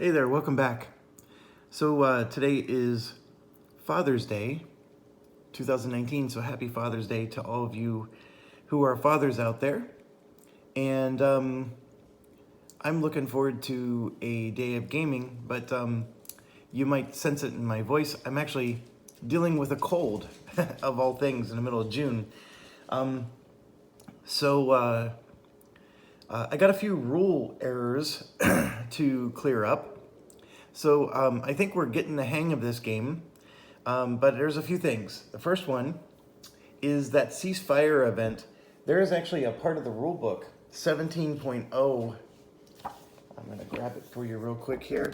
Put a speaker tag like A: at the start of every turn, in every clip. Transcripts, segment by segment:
A: Hey there, welcome back. So today is Father's Day, 2019, so happy Father's Day to all of you who are fathers out there. And I'm looking forward to a day of gaming, but you might sense it in my voice. I'm actually dealing with a cold, of all things, in the middle of June. So I got a few rule errors to clear up. So I think we're getting the hang of this game, but there's a few things. The first one is that ceasefire event. There is actually a part of the rule book, 17.0. I'm going to grab it for you real quick here.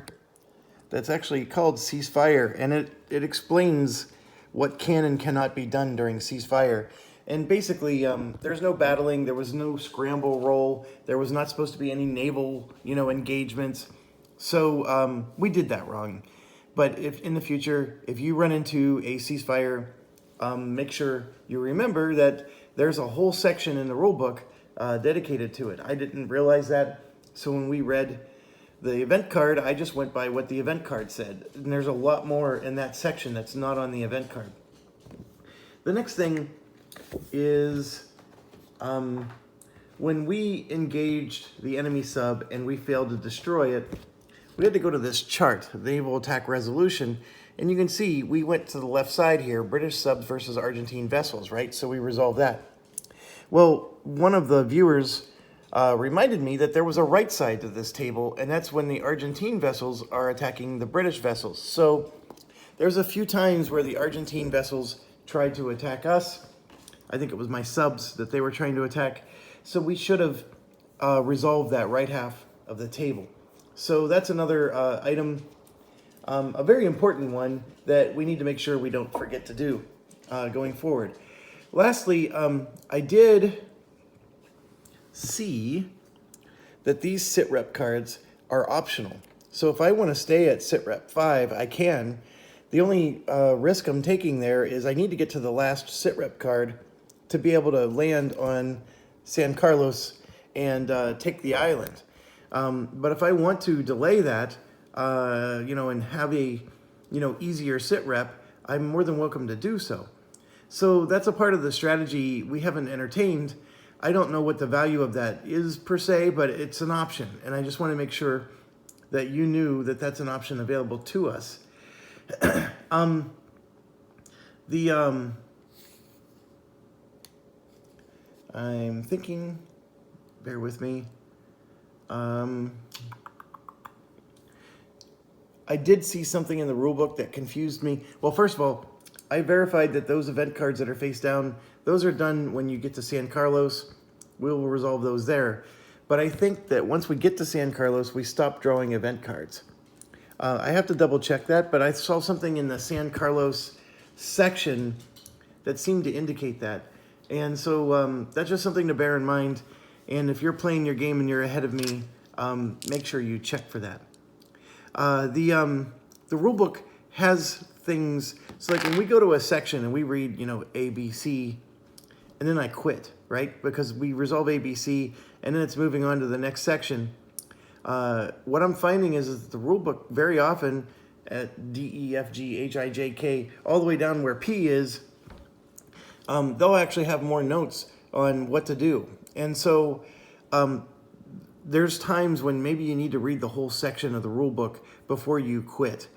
A: That's actually called ceasefire, and it explains what can and cannot be done during ceasefire. And basically, there's no battling, there was no scramble roll, there was not supposed to be any naval, engagements. So we did that wrong. But if in the future, if you run into a ceasefire, make sure you remember that there's a whole section in the rule book dedicated to it. I didn't realize that, so when we read the event card, I just went by what the event card said. And there's a lot more in that section that's not on the event card. The next thing is when we engaged the enemy sub and we failed to destroy it, we had to go to this chart, the Naval Attack Resolution, and you can see we went to the left side here, British subs versus Argentine vessels, right? So we resolved that. Well, one of the viewers reminded me that there was a right side to this table, and that's when the Argentine vessels are attacking the British vessels. So there's a few times where the Argentine vessels tried to attack us. I think it was my subs that they were trying to attack. So we should have resolved that right half of the table. So that's another item, a very important one that we need to make sure we don't forget to do going forward. Lastly, I did see that these sitrep cards are optional. So if I want to stay at sitrep 5, I can. The only risk I'm taking there is I need to get to the last sitrep card to be able to land on San Carlos and take the island. But if I want to delay that, and have a, easier sit rep, I'm more than welcome to do so. So that's a part of the strategy we haven't entertained. I don't know what the value of that is per se, but it's an option. And I just want to make sure that you knew that that's an option available to us. I'm thinking, bear with me. I did see something in the rulebook that confused me. Well, first of all, I verified that those event cards that are face down, those are done when you get to San Carlos. We'll resolve those there. But I think that once we get to San Carlos, we stop drawing event cards. I have to double check that, but I saw something in the San Carlos section that seemed to indicate that. And so that's just something to bear in mind. And if you're playing your game and you're ahead of me, make sure you check for that. The rulebook has things, so like when we go to a section and we read, A, B, C, and then I quit, right? Because we resolve A, B, C, and then it's moving on to the next section. What I'm finding is that the rulebook very often at D, E, F, G, H, I, J, K, all the way down where P is, they'll actually have more notes on what to do. And so there's times when maybe you need to read the whole section of the rule book before you quit.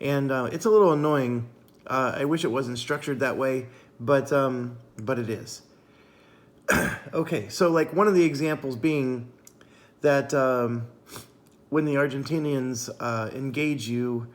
A: And it's a little annoying. I wish it wasn't structured that way, but it is. Okay, so like one of the examples being that when the Argentinians engage you,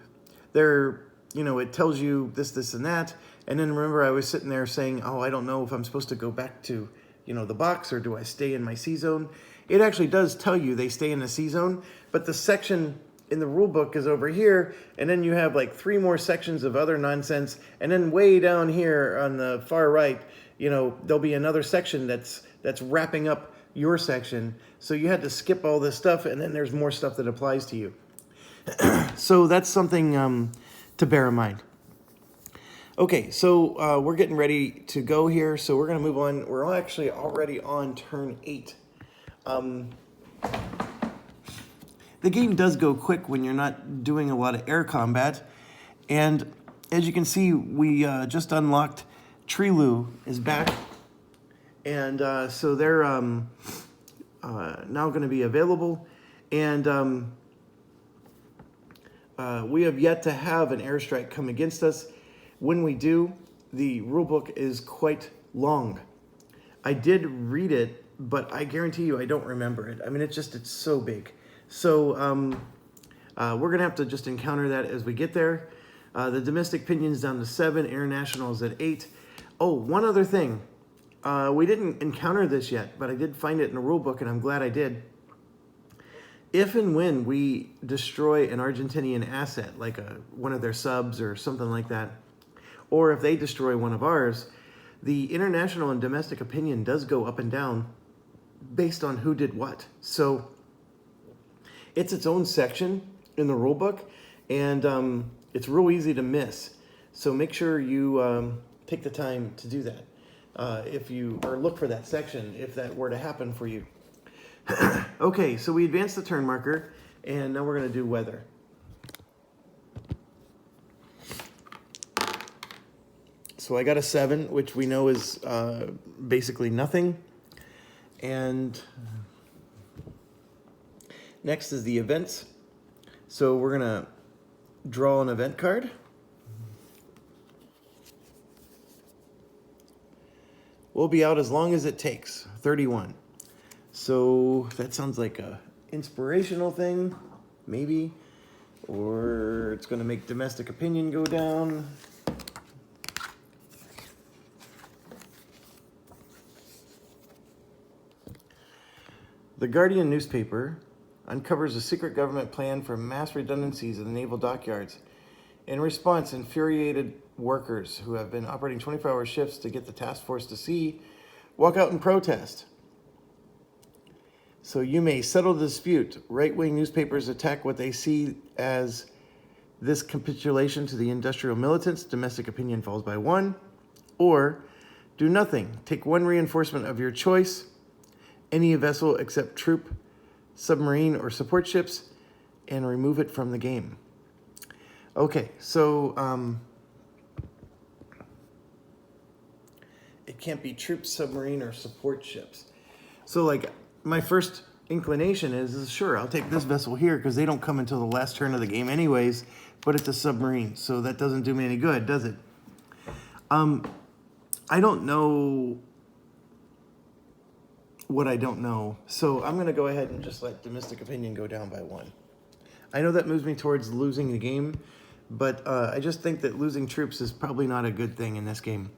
A: they're, it tells you this, this, and that. And then remember, I was sitting there saying, oh, I don't know if I'm supposed to go back to the box, or do I stay in my C zone? It actually does tell you they stay in the C zone, but the section in the rule book is over here, and then you have like 3 more sections of other nonsense, and then way down here on the far right, there'll be another section that's wrapping up your section. So you had to skip all this stuff, and then there's more stuff that applies to you. So that's something to bear in mind. Okay, so we're getting ready to go here, so we're going to move on. We're actually already on turn 8. the game does go quick when you're not doing a lot of air combat. And as you can see, we just unlocked Trilu is back. And so they're now going to be available. And we have yet to have an airstrike come against us. When we do, the rulebook is quite long. I did read it, but I guarantee you I don't remember it. I mean, it's so big. So we're going to have to just encounter that as we get there. The domestic pinion's down to 7, international is at 8. Oh, one other thing. We didn't encounter this yet, but I did find it in the rulebook, and I'm glad I did. If and when we destroy an Argentinian asset, like one of their subs or something like that, or if they destroy one of ours, the international and domestic opinion does go up and down based on who did what. So it's its own section in the rulebook, and it's real easy to miss. So make sure you take the time to do that. Or look for that section if that were to happen for you. Okay, so we advanced the turn marker, and now we're going to do weather. So I got a 7, which we know is basically nothing. And next is the events. So we're going to draw an event card. We'll be out as long as it takes, 31. So that sounds like a inspirational thing, maybe. Or it's going to make domestic opinion go down. The Guardian newspaper uncovers a secret government plan for mass redundancies in the naval dockyards. In response, infuriated workers who have been operating 24-hour shifts to get the task force to sea walk out and protest. So you may settle the dispute. Right-wing newspapers attack what they see as this capitulation to the industrial militants. Domestic opinion falls by 1. Or do nothing. Take 1 reinforcement of your choice, any vessel except troop, submarine, or support ships, and remove it from the game. Okay, so it can't be troop, submarine, or support ships. So like my first inclination is sure, I'll take this vessel here because they don't come until the last turn of the game anyways, but it's a submarine, so that doesn't do me any good, does it? I don't know what I don't know, so I'm going to go ahead and just let domestic opinion go down by 1. I know that moves me towards losing the game, but I just think that losing troops is probably not a good thing in this game.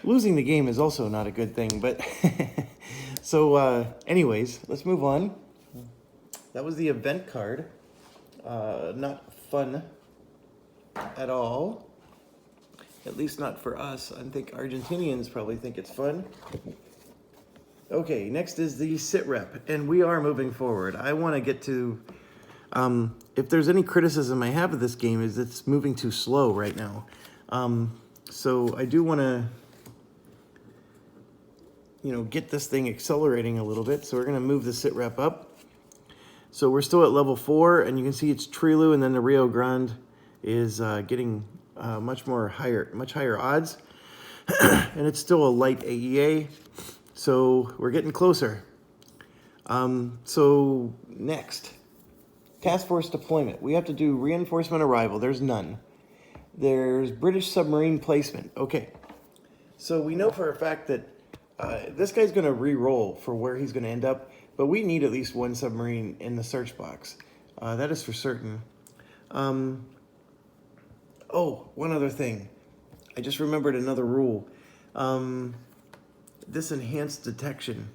A: Losing the game is also not a good thing, but so anyways, let's move on. That was the event card. Not fun at all. At least not for us. I think Argentinians probably think it's fun. Okay, next is the sit rep, and we are moving forward. I want to get to, if there's any criticism I have of this game, is it's moving too slow right now. So I do want to, get this thing accelerating a little bit. So we're going to move the sit rep up. So we're still at level 4, and you can see it's Trilu, and then the Rio Grande is getting much higher odds. And it's still a light AEA. So we're getting closer. So next, task force deployment. We have to do reinforcement arrival. There's none. There's British submarine placement. Okay. So we know for a fact that this guy's going to re-roll for where he's going to end up, but we need at least 1 submarine in the search box. That is for certain. Oh, one other thing. I just remembered another rule. This enhanced detection.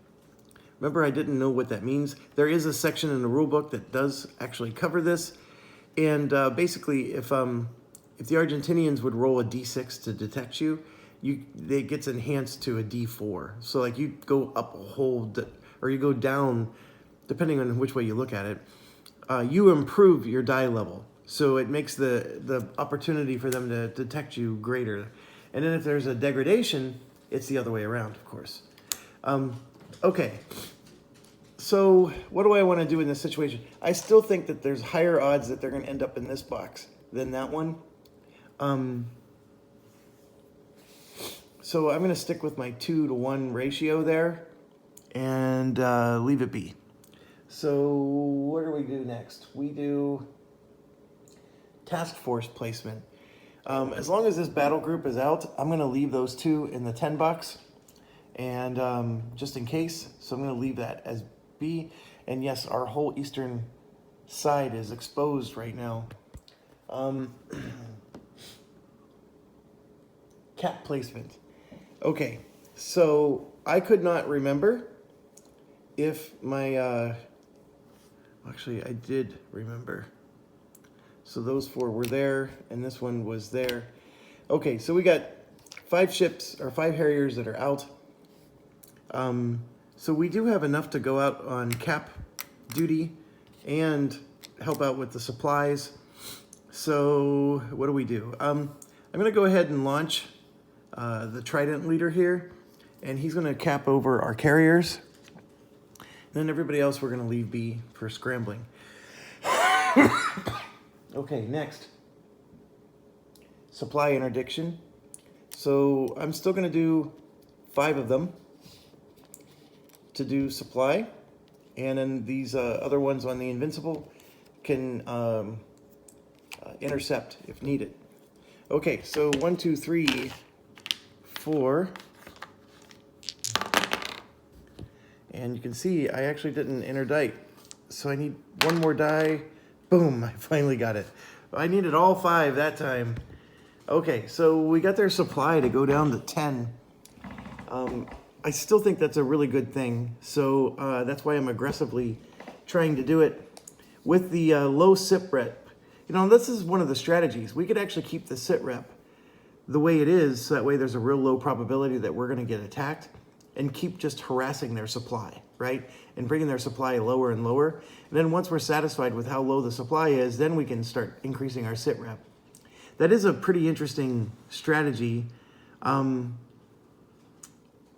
A: Remember, I didn't know what that means. There is a section in the rulebook that does actually cover this. And basically, if the Argentinians would roll a D6 to detect you, it gets enhanced to a D4. So like you go up a whole, or you go down, depending on which way you look at it, you improve your die level. So it makes the opportunity for them to detect you greater. And then if there's a degradation, it's the other way around, of course. Okay. So what do I want to do in this situation? I still think that there's higher odds that they're going to end up in this box than that one. So I'm going to stick with my 2-to-1 ratio there and leave it be. So what do we do next? We do task force placement. As long as this battle group is out, I'm going to leave those 2 in the 10 box, and just in case. So I'm going to leave that as B. And yes, our whole eastern side is exposed right now. Cap placement. Okay, so I could not remember if my, actually I did remember. So those 4 were there, and this one was there. Okay, so we got 5 ships, or 5 Harriers that are out. So we do have enough to go out on cap duty and help out with the supplies. So what do? I'm gonna go ahead and launch the Trident leader here, and he's gonna cap over our carriers. And then everybody else we're gonna leave be for scrambling. Okay, next. Supply interdiction. So I'm still gonna do 5 of them to do supply, and then these other ones on the Invincible can intercept if needed. Okay, so 1, 2, 3, 4, and you can see I actually didn't interdict, so I need 1 more die. Boom, I finally got it. I needed all 5 that time. Okay, so we got their supply to go down to 10. I still think that's a really good thing, so that's why I'm aggressively trying to do it. With the low sit rep, you know, this is one of the strategies. We could actually keep the sit rep the way it is, so that way there's a real low probability that we're going to get attacked, and keep just harassing their supply, right? And bringing their supply lower and lower. And then once we're satisfied with how low the supply is, then we can start increasing our sit rep. That is a pretty interesting strategy.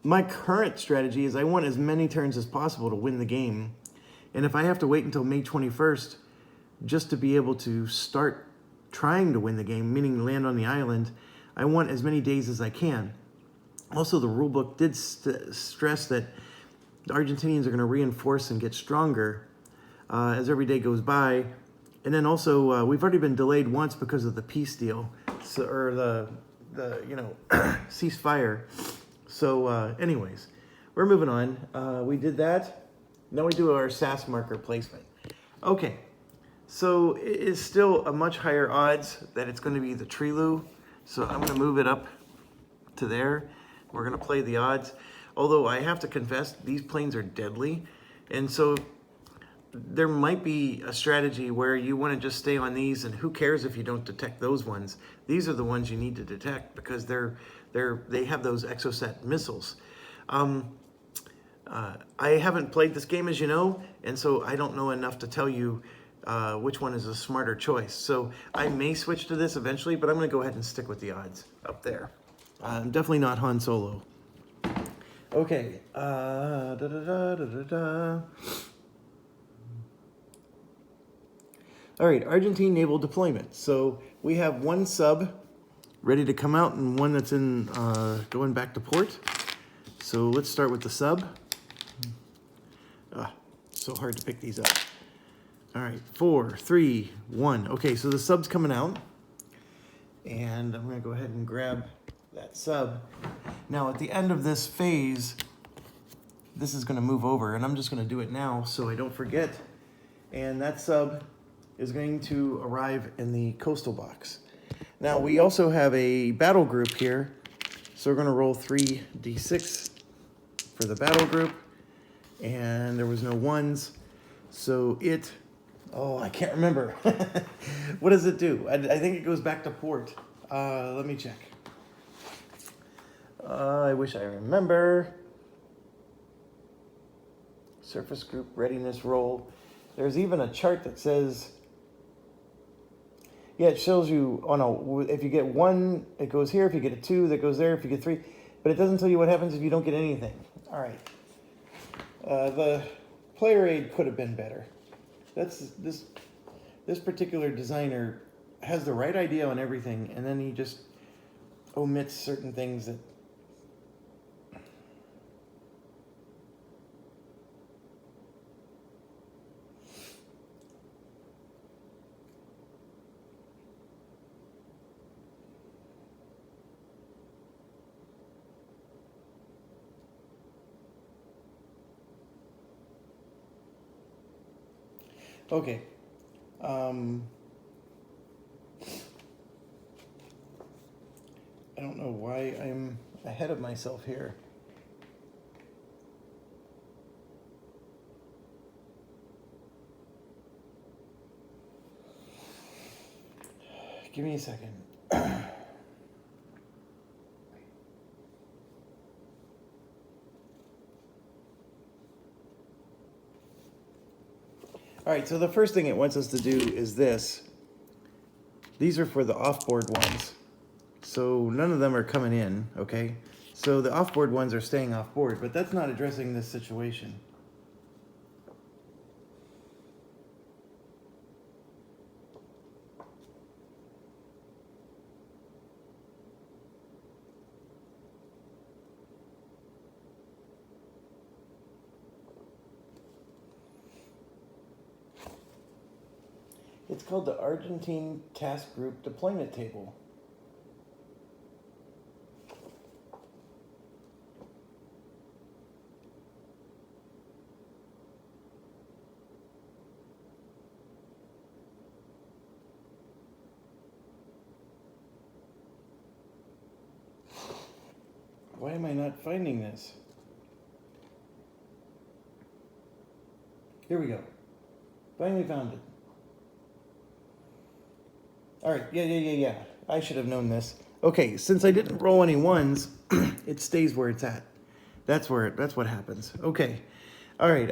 A: My current strategy is I want as many turns as possible to win the game. And if I have to wait until May 21st just to be able to start trying to win the game, meaning land on the island, I want as many days as I can. Also, the rulebook did stress that the Argentinians are going to reinforce and get stronger as every day goes by. And then also, we've already been delayed once because of the peace deal, so, or the you know, ceasefire. So anyways, we're moving on. We did that. Now we do our SAS marker placement. Okay, so it is still a much higher odds that it's going to be the Trilu. So I'm going to move it up to there. We're going to play the odds. Although I have to confess, these planes are deadly. And so there might be a strategy where you want to just stay on these, and who cares if you don't detect those ones. These are the ones you need to detect because they have those exocet missiles. I haven't played this game, as you know, and so I don't know enough to tell you which one is a smarter choice. So I may switch to this eventually, but I'm going to go ahead and stick with the odds up there. Definitely not Han Solo. Okay. All right, Argentine naval deployment. So we have 1 sub ready to come out and 1 that's in going back to port. So let's start with the sub. So hard to pick these up. All right, 4, 3, 1. Okay, so the sub's coming out. And I'm going to go ahead and grab that sub. Now, at the end of this phase, this is going to move over, and I'm just going to do it now so I don't forget. And that sub is going to arrive in the coastal box. Now, we also have a battle group here, so we're going to roll 3d6 for the battle group, and there was no 1s, so it, oh, I can't remember. What does it do? I think it goes back to port. Let me check. I wish I remember. Surface group readiness roll. There's even a chart that says, yeah, it shows you, oh no, if you get 1, it goes here. If you get a 2, that goes there. If you get 3, but it doesn't tell you what happens if you don't get anything. All right. The player aid could have been better. This particular designer has the right idea on everything, and then he just omits certain things that. Okay. I don't know why I'm ahead of myself here. Give me a second. All right, so the first thing it wants us to do is this. These are for the off-board ones. So none of them are coming in, okay? So the off-board ones are staying off-board, but that's not addressing this situation. It's called the Argentine Task Group Deployment Table. Why am I not finding this? Here we go. Finally found it. All right, yeah. I should have known this. Okay, since I didn't roll any ones, it stays where it's at. That's what happens. Okay. All right,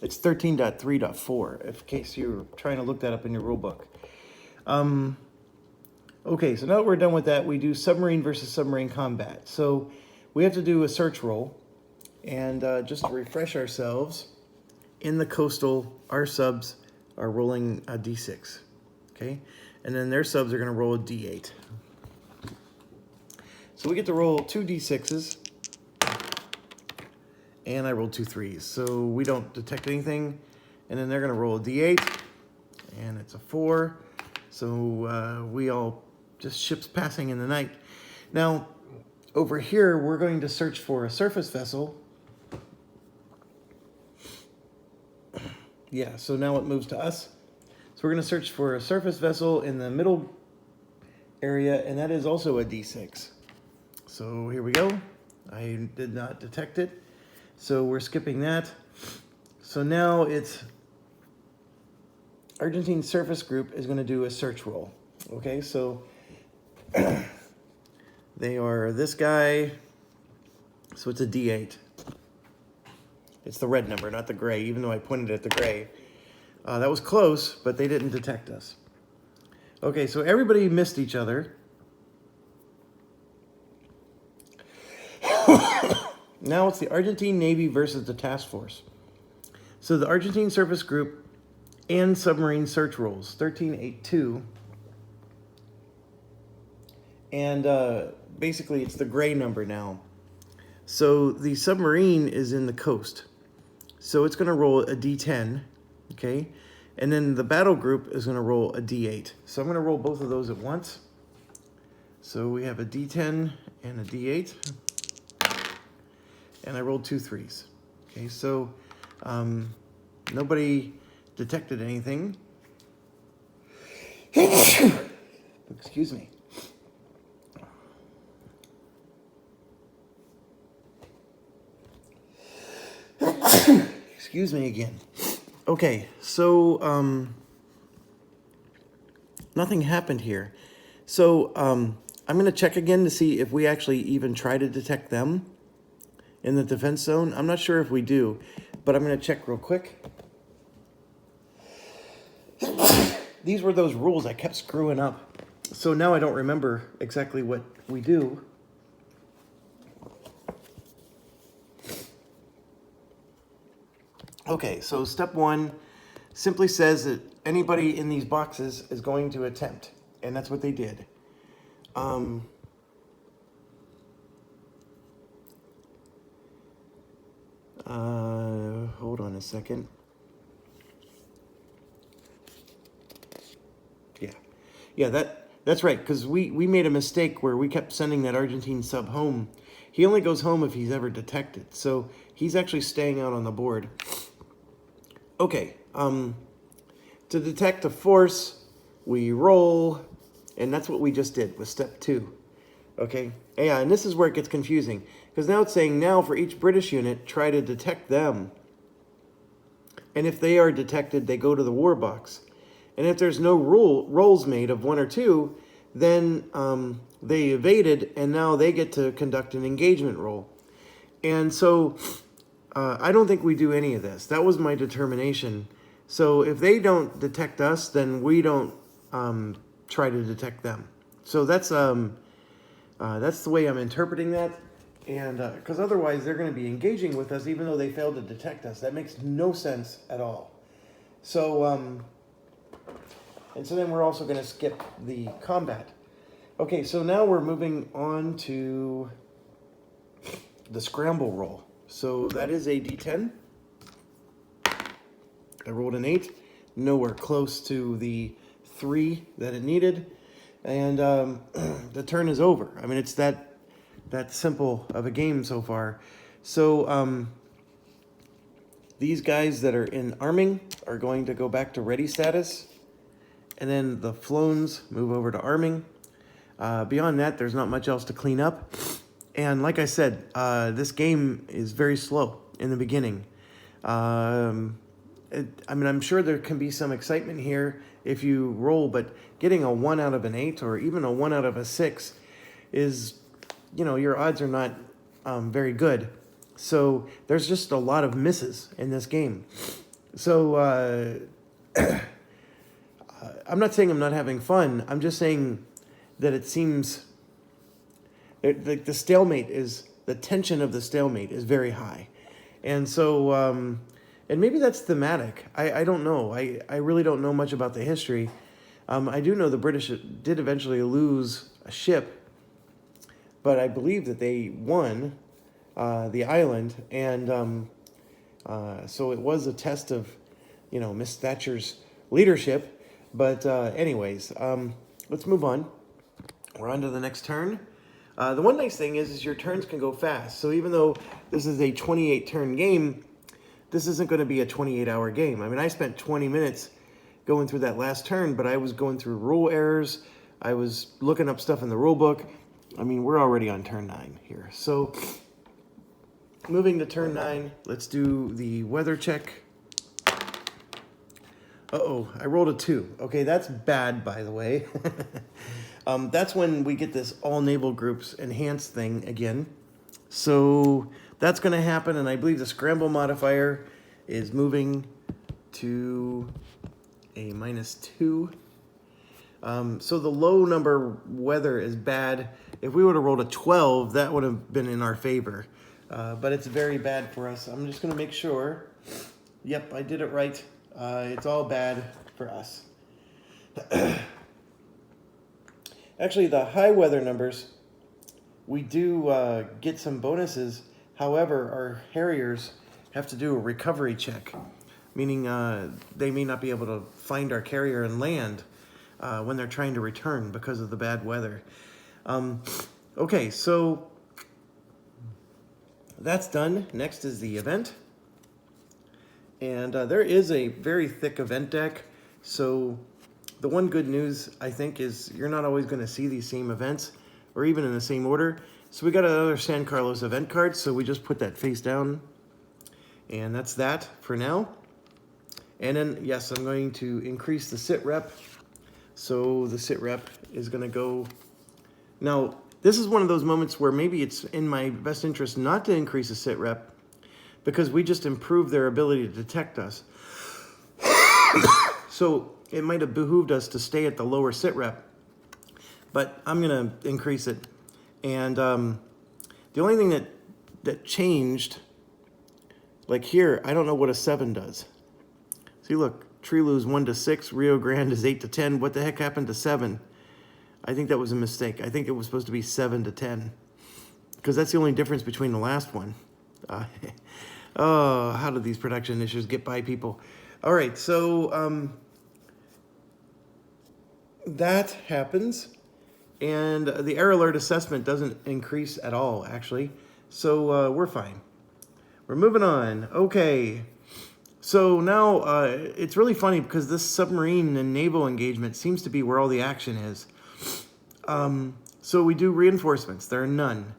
A: it's 13.3.4, in case you're trying to look that up in your rule book. Okay, so now that we're done with that, we do submarine versus submarine combat. So we have to do a search roll, and just to refresh ourselves, in the coastal, our subs are rolling a D6, okay? And then their subs are gonna roll a D8. So we get to roll 2 D6s, and I rolled 2 3s. So we don't detect anything, and then they're gonna roll a D8, and it's a 4. So we all just ships passing in the night. Now, over here, we're going to search for a surface vessel. Yeah, so now it moves to us. So we're going to search for a surface vessel in the middle area, and that is also a D6. So here we go. I did not detect it. So we're skipping that. So now it's Argentine Surface Group is going to do a search roll. Okay, so they are this guy. So it's a D8. It's the red number, not the gray, even though I pointed at the gray. That was close, but they didn't detect us. Okay, so everybody missed each other. Now it's the Argentine Navy versus the task force. So the Argentine Surface Group and submarine search rolls, 13.8.2. And basically it's the gray number now. So the submarine is in the coast. So it's going to roll a D10, okay? And then the battle group is going to roll a D8. So I'm going to roll both of those at once. So we have a D10 and a D8. And I rolled 2 3s. Okay, so nobody detected anything. Excuse me. Excuse me again. Okay, so nothing happened here. So I'm going to check again to see if we actually even try to detect them in the defense zone. I'm not sure if we do, but I'm going to check real quick. These were those rules I kept screwing up. So now I don't remember exactly what we do. Okay, so step one simply says that anybody in these boxes is going to attempt, and that's what they did. Hold on a second. Yeah, that's right, because we made a mistake where we kept sending that Argentine sub home. He only goes home if he's ever detected, so he's actually staying out on the board. Okay, to detect a force, we roll, and that's what we just did with step 2. Okay, yeah, and this is where it gets confusing, because now it's saying now for each British unit, try to detect them. And if they are detected, they go to the war box. And if there's no rolls made of 1 or 2, then they evaded, and now they get to conduct an engagement roll. And so I don't think we do any of this. That was my determination. So if they don't detect us, then we don't try to detect them. So that's the way I'm interpreting that. And because otherwise they're going to be engaging with us even though they failed to detect us. That makes no sense at all. So, and so then we're also going to skip the combat. Okay, so now we're moving on to the scramble roll. So that is a D10. I rolled an 8, nowhere close to the 3 that it needed. And the turn is over. I mean, it's that simple of a game so far. So these guys that are in arming are going to go back to ready status. And then the Flones move over to arming. Beyond that, there's not much else to clean up. And like I said, this game is very slow in the beginning. I mean, I'm sure there can be some excitement here if you roll, but getting a 1 out of an 8 or even a 1 out of a 6 is, you know, your odds are not very good. So there's just a lot of misses in this game. So I'm not saying I'm not having fun. I'm just saying that it seems like the stalemate is, the tension of the stalemate is very high. And so, and maybe that's thematic. I don't know. I really don't know much about the history. I do know the British did eventually lose a ship, but I believe that they won the island. And so it was a test of, you know, Miss Thatcher's leadership. But anyways, let's move on. We're on to the next turn. The one nice thing is your turns can go fast. So even though this is a 28 turn game, this isn't going to be a 28-hour game. I mean, I spent 20 minutes going through that last turn, but I was going through rule errors. I was looking up stuff in the rule book. I mean, we're already on turn 9 here. So moving to turn 9, let's do the weather check. Uh-oh, I rolled a 2. Okay, that's bad, by the way. That's when we get this all naval groups enhanced thing again. So that's going to happen, and I believe the scramble modifier is moving to a -2. So the low number weather is bad. If we would have rolled a 12, that would have been in our favor. But it's very bad for us. I'm just going to make sure. Yep, I did it right. It's all bad for us. Actually, the high weather numbers, we do get some bonuses. However, our Harriers have to do a recovery check, meaning they may not be able to find our carrier and land when they're trying to return because of the bad weather. Okay, so that's done. Next is the event. And there is a very thick event deck. So the one good news, I think, is you're not always going to see these same events or even in the same order. So we got another San Carlos event card. So we just put that face down. And that's that for now. And then, yes, I'm going to increase the sit rep. So the sit rep is going to go. Now, this is one of those moments where maybe it's in my best interest not to increase the sit rep, because we just improved their ability to detect us. So it might have behooved us to stay at the lower sit rep, but I'm going to increase it. And the only thing that changed Like here, I don't know what a 7 does. See, look, Trilu is 1 to 6, Rio Grande is 8 to 10. What the heck happened to 7? I think that was a mistake. I think it was supposed to be 7 to 10, because that's the only difference between the last one. Oh, how did these production issues get by people? All right, so that happens, and the error alert assessment doesn't increase at all, actually. So we're fine. We're moving on. Okay. So now it's really funny because this submarine and naval engagement seems to be where all the action is. So we do reinforcements. There are none.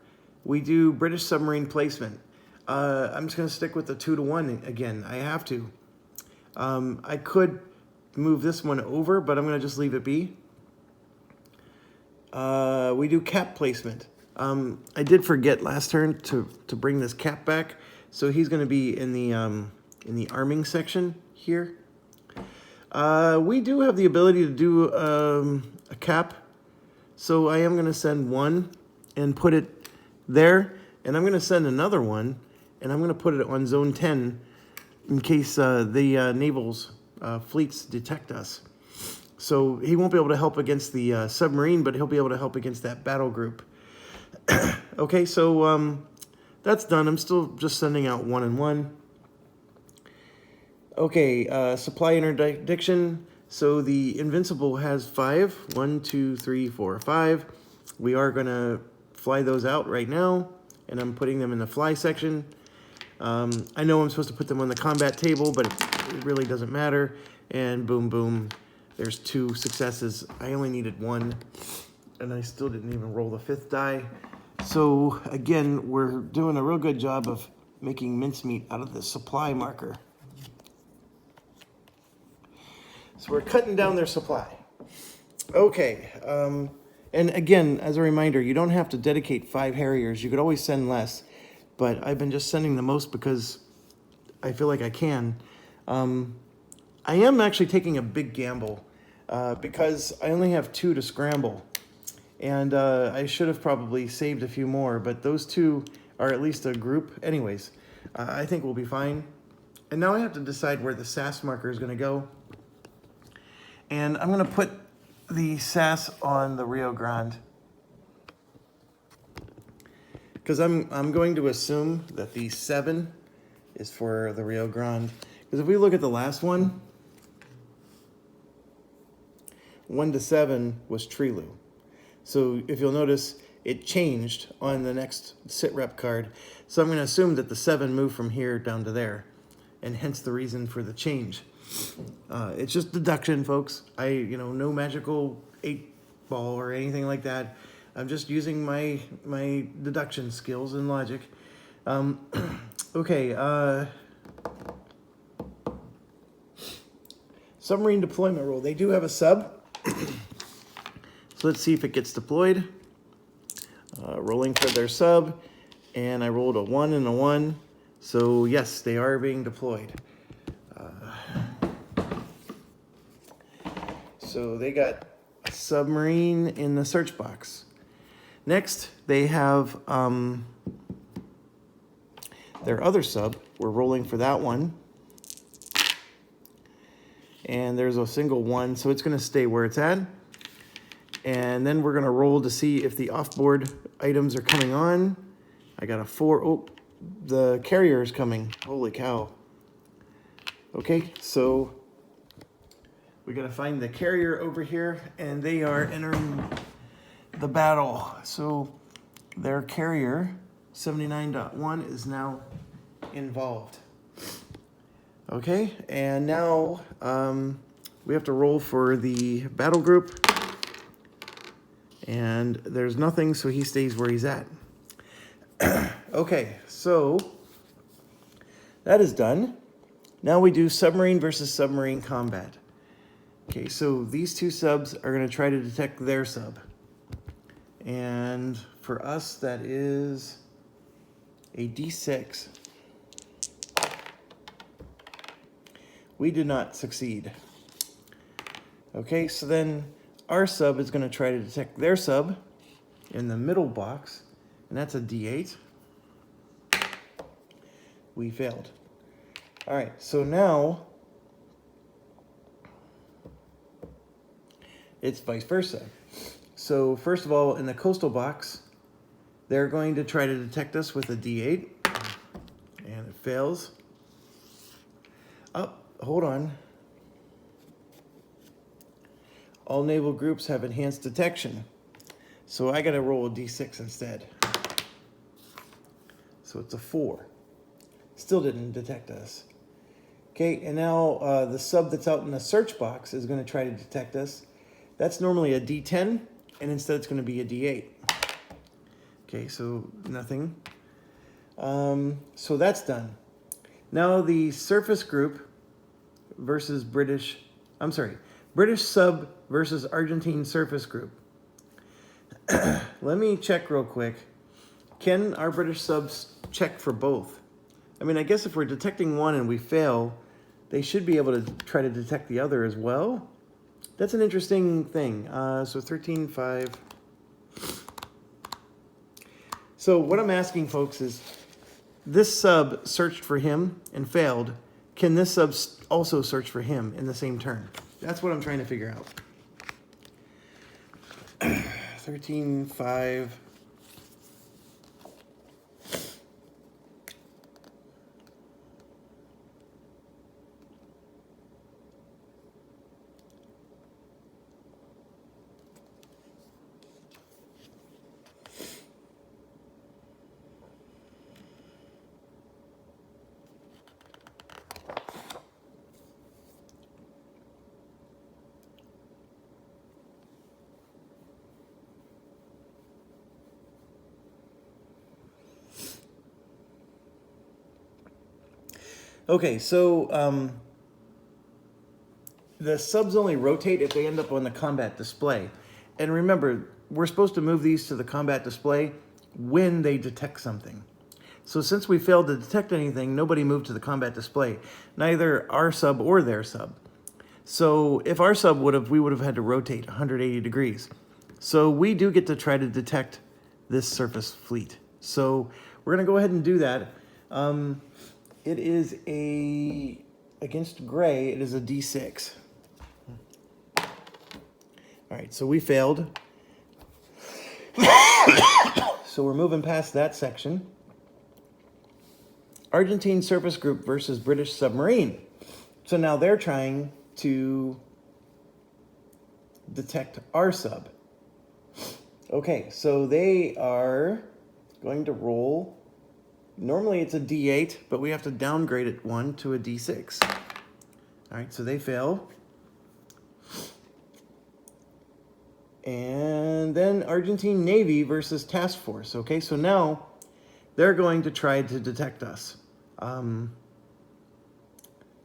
A: We do British submarine placement. I'm just going to stick with the 2 to 1 again. I have to. I could move this one over, but I'm going to just leave it be. We do cap placement. I did forget last turn to bring this cap back, so he's going to be in the arming section here. We do have the ability to do a cap, so I am going to send one and put it there, and I'm going to send another one, and I'm going to put it on zone 10 in case the naval's fleets detect us. So he won't be able to help against the submarine, but he'll be able to help against that battle group. Okay, so that's done. I'm still just sending out 1 and 1. Okay, supply interdiction. So the Invincible has 5. 1, 2, 3, 4, 5. We are going to fly those out right now, and I'm putting them in the fly section. I know I'm supposed to put them on the combat table, but it really doesn't matter. And boom, boom. There's 2 successes. I only needed 1, and I still didn't even roll the 5th die. So again, we're doing a real good job of making mincemeat out of the supply marker. So we're cutting down their supply. Okay, and again, as a reminder, you don't have to dedicate 5 Harriers. You could always send less, but I've been just sending the most because I feel like I can. I am actually taking a big gamble because I only have 2 to scramble. And I should have probably saved a few more, but those 2 are at least a group. Anyways, I think we'll be fine. And now I have to decide where the SAS marker is going to go. And I'm going to put the SAS on the Rio Grande, because I'm going to assume that the 7 is for the Rio Grande. Because if we look at the last one, 1 to 7 was Trilu. So if you'll notice, it changed on the next sit rep card. So I'm going to assume that the 7 moved from here down to there, and hence the reason for the change. It's just deduction, folks. No magical 8-ball or anything like that. I'm just using my deduction skills and logic. Okay. Submarine deployment rule. They do have a sub. So let's see if it gets deployed. Rolling for their sub, and I rolled a 1 and a 1. So yes, they are being deployed. So they got a submarine in the search box. Next, they have their other sub. We're rolling for that one. And there's a single 1, so it's going to stay where it's at. And then we're going to roll to see if the offboard items are coming on. I got a 4. Oh, the carrier is coming. Holy cow. Okay, so we got to find the carrier over here, and they are entering the battle. So their carrier, 79.1, is now involved. Okay, and now we have to roll for the battle group. And there's nothing, so he stays where he's at. Okay, so that is done. Now we do submarine versus submarine combat. Okay, so these 2 subs are going to try to detect their sub. And for us, that is a D6. We did not succeed. Okay, so then our sub is going to try to detect their sub in the middle box, and that's a D8. We failed. All right, so now it's vice versa. So first of all, in the coastal box, they're going to try to detect us with a D8, and it fails. Oh, hold on. All naval groups have enhanced detection. So I gotta roll a D6 instead. So it's a 4. Still didn't detect us. Okay, and now the sub that's out in the search box is gonna try to detect us. That's normally a D10, and instead it's gonna be a D8. Okay, so nothing. So that's done. Now the surface group versus British sub versus Argentine surface group. Let me check real quick. Can our British subs check for both? I mean, I guess if we're detecting one and we fail, they should be able to try to detect the other as well. That's an interesting thing. So 13.5. So what I'm asking folks is, this sub searched for him and failed. Can this sub also search for him in the same turn? That's what I'm trying to figure out. 13.5. Okay, so the subs only rotate if they end up on the combat display. And remember, we're supposed to move these to the combat display when they detect something. So since we failed to detect anything, nobody moved to the combat display, neither our sub or their sub. So if our sub we would have had to rotate 180 degrees. So we do get to try to detect this surface fleet. So we're gonna go ahead and do that. It is against gray, it is a D6. All right, so we failed. So we're moving past that section. Argentine surface group versus British submarine. So now they're trying to detect our sub. Okay, so they are going to roll. Normally it's a D8, but we have to downgrade it one to a D6. All right, so they fail. And then Argentine Navy versus Task Force. Okay, so now they're going to try to detect us.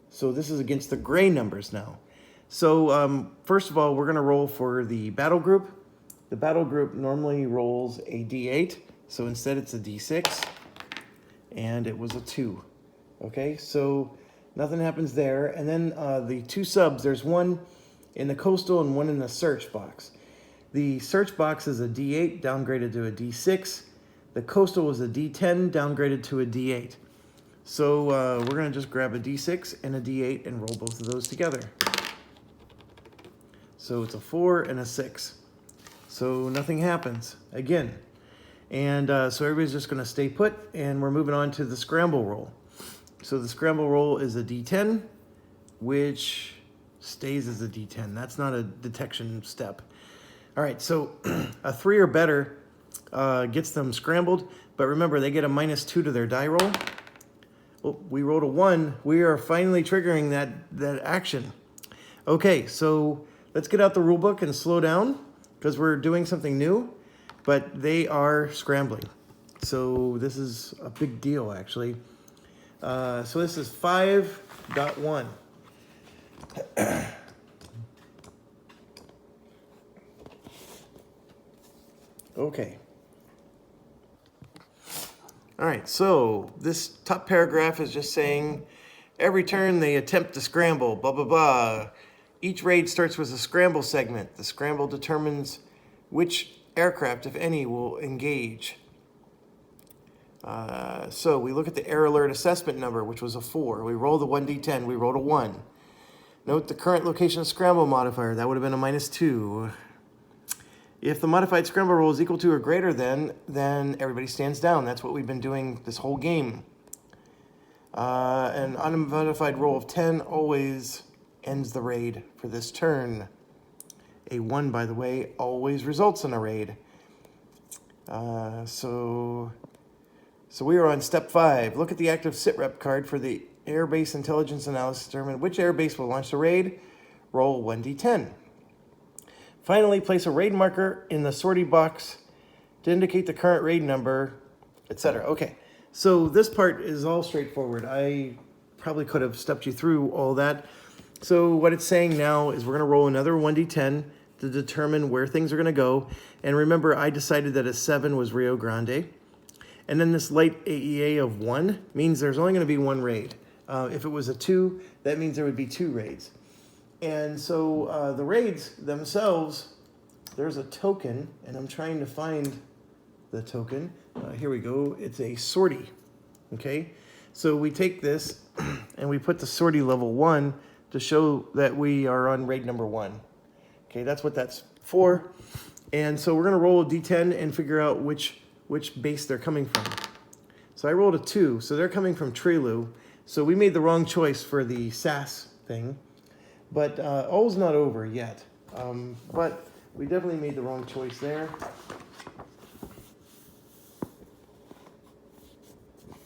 A: So this is against the gray numbers now. So first of all, we're gonna roll for the battle group. The battle group normally rolls a D8, so instead it's a D6, and it was a 2. Okay, so nothing happens there. And then the two subs, there's one in the coastal and one in the search box. The search box is a D8 downgraded to a D6. The coastal was a D10 downgraded to a D8. So we're gonna just grab a D6 and a D8 and roll both of those together. So it's a 4 and a 6. So nothing happens again. And so everybody's just gonna stay put, and we're moving on to the scramble roll. So the scramble roll is a D10, which stays as a D10. That's not a detection step. All right, so a 3 or better gets them scrambled, but remember, they get a -2 to their die roll. Oh, we rolled a 1. We are finally triggering that action. Okay, so let's get out the rule book and slow down, because we're doing something new, but they are scrambling. So this is a big deal, actually. So this is 5.1. Okay. All right, so this top paragraph is just saying, every turn they attempt to scramble, blah, blah, blah. Each raid starts with a scramble segment. The scramble determines which aircraft, if any, will engage. So we look at the error alert assessment number, which was a 4. We roll the 1d10, we rolled a 1. Note the current location of scramble modifier, that would have been a -2. If the modified scramble roll is equal to or greater than, then everybody stands down. That's what we've been doing this whole game. An unmodified roll of 10 always ends the raid for this turn. A 1, by the way, always results in a raid. So we are on step 5. Look at the active sitrep card for the airbase intelligence analysis to determine which airbase will launch the raid. Roll 1d10. Finally, place a raid marker in the sortie box to indicate the current raid number, etc. Okay, so this part is all straightforward. I probably could have stepped you through all that. So what it's saying now is we're going to roll another 1d10 to determine where things are going to go. And remember, I decided that a 7 was Rio Grande. And then this light AEA of 1 means there's only going to be 1 raid. If it was a 2, that means there would be 2 raids. And so the raids themselves, there's a token, and I'm trying to find the token. Here we go. It's a sortie. Okay, so we take this and we put the sortie level 1 to show that we are on raid number 1. Okay, that's what that's for. And so we're going to roll a d10 and figure out which base they're coming from. So I rolled a 2, so they're coming from Trilu. So we made the wrong choice for the SAS thing. But all's not over yet. But we definitely made the wrong choice there.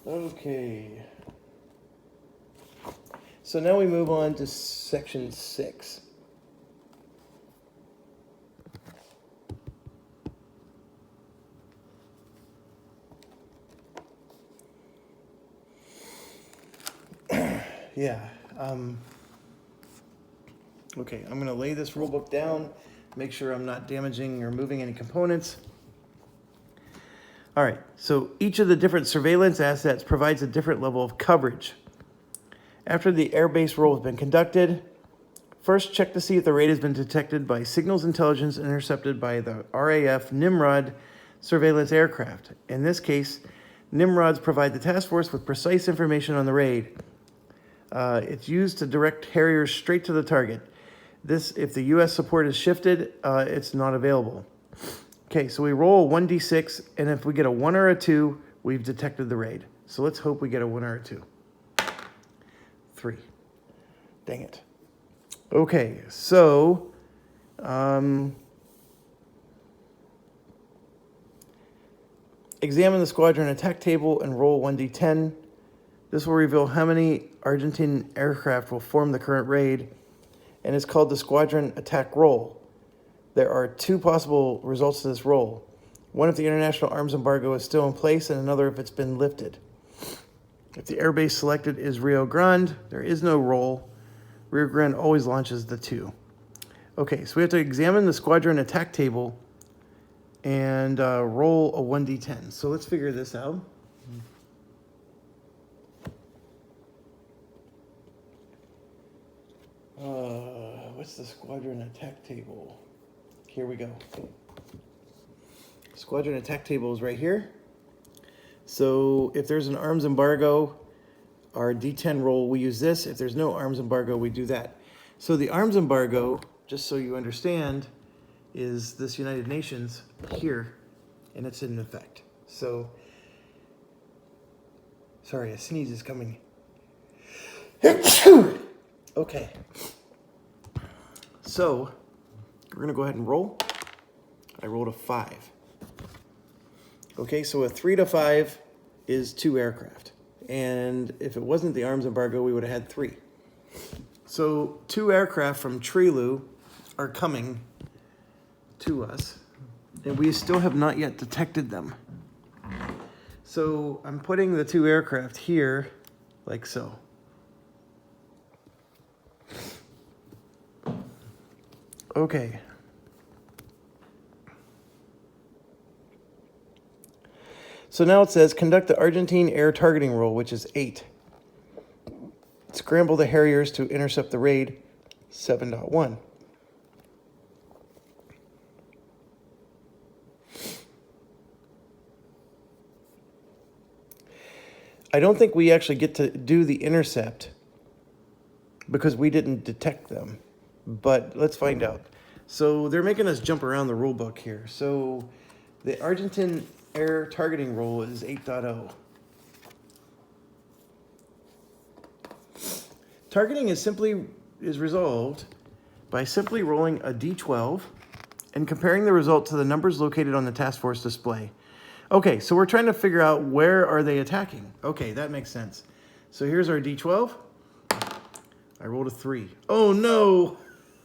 A: Okay. So now we move on to section 6. Yeah. Okay, I'm going to lay this rulebook down, make sure I'm not damaging or moving any components. All right, so each of the different surveillance assets provides a different level of coverage. After the airbase roll has been conducted, first check to see if the raid has been detected by signals intelligence intercepted by the RAF Nimrod surveillance aircraft. In this case, Nimrods provide the task force with precise information on the raid. It's used to direct Harriers straight to the target. This, if the U.S. support is shifted, it's not available. Okay, so we roll 1d6, and if we get a 1 or a 2, we've detected the raid. So let's hope we get a 1 or a 2. 3. Dang it. Okay, so examine the squadron attack table and roll 1d10. This will reveal how many Argentine aircraft will form the current raid, and is called the squadron attack roll. There are 2 possible results to this roll. One if the international arms embargo is still in place, and another if it's been lifted. If the airbase selected is Rio Grande, there is no roll. Rio Grande always launches the 2. Okay, so we have to examine the squadron attack table and roll a 1d10. So let's figure this out. What's the squadron attack table? Here we go. Squadron attack table is right here. So if there's an arms embargo, our D10 roll, we use this. If there's no arms embargo, we do that. So the arms embargo, just so you understand, is this United Nations here, and it's in effect. So, sorry, a sneeze is coming. Okay. So, we're going to go ahead and roll. I rolled a 5. Okay, so a 3 to 5 is 2 aircraft. And if it wasn't the arms embargo, we would have had 3. So 2 aircraft from Trilu are coming to us, and we still have not yet detected them. So I'm putting the 2 aircraft here, like so. Okay. So now it says, conduct the Argentine air targeting roll, which is 8. Scramble the Harriers to intercept the raid, 7.1. I don't think we actually get to do the intercept because we didn't detect them. But let's find out. So they're making us jump around the rule book here. So the Argentine air targeting rule is 8.0. Targeting is resolved by simply rolling a d12 and comparing the result to the numbers located on the task force display. Okay, so we're trying to figure out where are they attacking. Okay, that makes sense. So here's our d12. I rolled a 3. Oh no!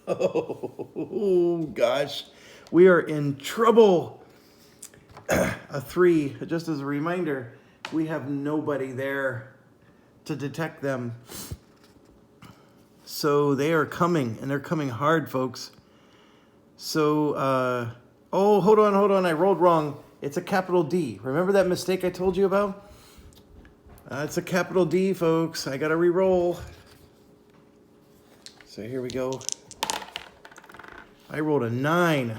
A: Oh gosh, we are in trouble. A 3, just as a reminder, we have nobody there to detect them. So they are coming, and they're coming hard, folks. So, oh, hold on, I rolled wrong. It's a capital D. Remember that mistake I told you about? It's a capital D, folks. I gotta re-roll. So here we go. I rolled a 9.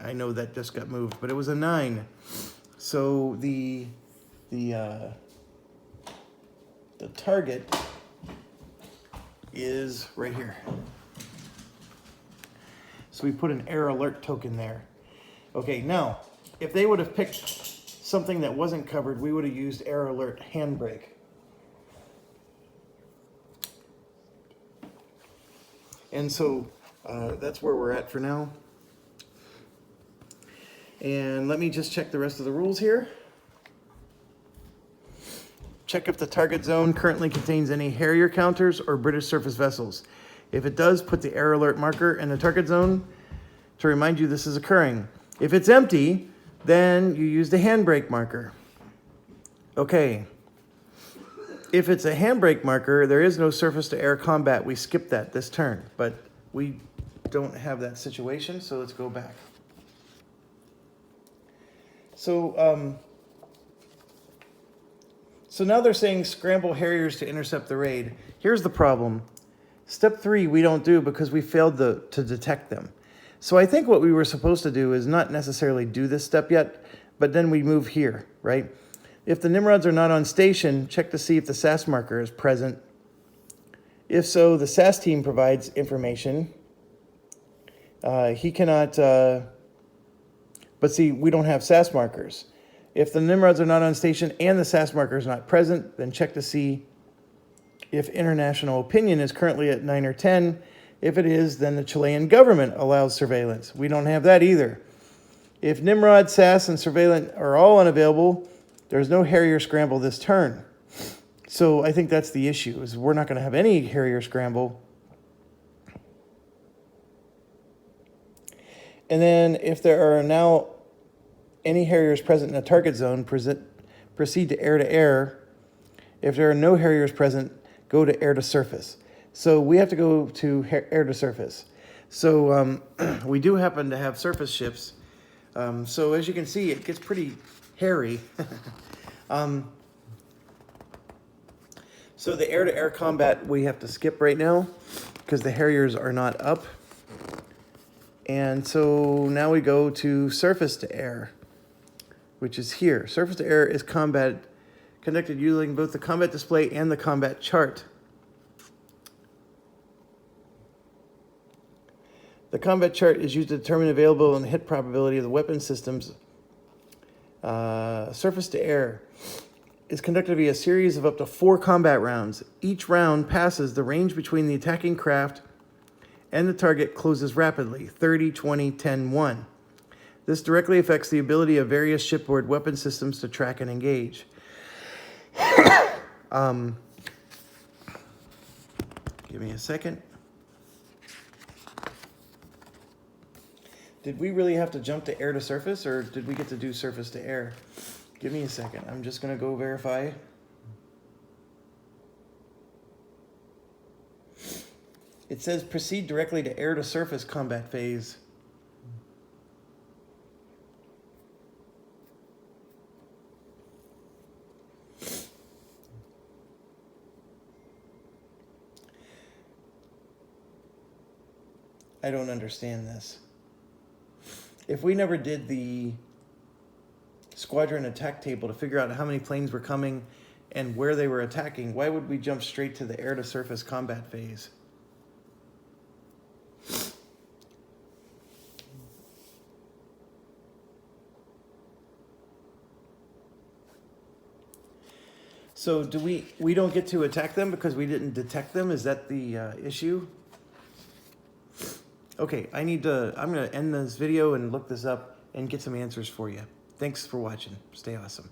A: I know that just got moved, but it was a 9. So the target is right here. So we put an error alert token there. Okay, now, if they would have picked something that wasn't covered, we would have used error alert handbrake. And so that's where we're at for now. And let me just check the rest of the rules here. Check if the target zone currently contains any Harrier counters or British surface vessels. If it does, put the error alert marker in the target zone to remind you this is occurring. If it's empty, then you use the handbrake marker. Okay. If it's a handbrake marker, there is no surface-to-air combat. We skip that this turn, but we don't have that situation, so let's go back. So now they're saying scramble Harriers to intercept the raid. Here's the problem. Step 3 we don't do because we failed to detect them. So I think what we were supposed to do is not necessarily do this step yet, but then we move here, right? If the Nimrods are not on station, check to see if the SAS marker is present. If so, the SAS team provides information. He cannot, but see, we don't have SAS markers. If the Nimrods are not on station and the SAS marker is not present, then check to see if international opinion is currently at 9 or 10. If it is, then the Chilean government allows surveillance. We don't have that either. If Nimrod, SAS, and surveillance are all unavailable, there's no Harrier scramble this turn. So I think that's the issue, is we're not going to have any Harrier scramble. And then if there are now any Harriers present in a target zone, proceed to air. If there are no Harriers present, go to air to surface. So we have to go to air to surface. So we do happen to have surface ships. So as you can see, it gets pretty hairy. So the air-to-air combat we have to skip right now because the Harriers are not up. And so now we go to surface to air, which is here. Surface to air is combat conducted using both the combat display and the combat chart. The combat chart is used to determine available and hit probability of the weapon systems. Surface to air is conducted via a series of up to 4 combat rounds. Each round passes the range between the attacking craft and the target closes rapidly, 30, 20, 10, 1. This directly affects the ability of various shipboard weapon systems to track and engage. Give me a second. Did we really have to jump to air to surface, or did we get to do surface to air? Give me a second. I'm just going to go verify. It says proceed directly to air to surface combat phase. I don't understand this. If we never did the squadron attack table to figure out how many planes were coming and where they were attacking, why would we jump straight to the air-to-surface combat phase? So do we don't get to attack them because we didn't detect them? Is that the issue? Okay, I'm gonna end this video and look this up and get some answers for you. Thanks for watching. Stay awesome.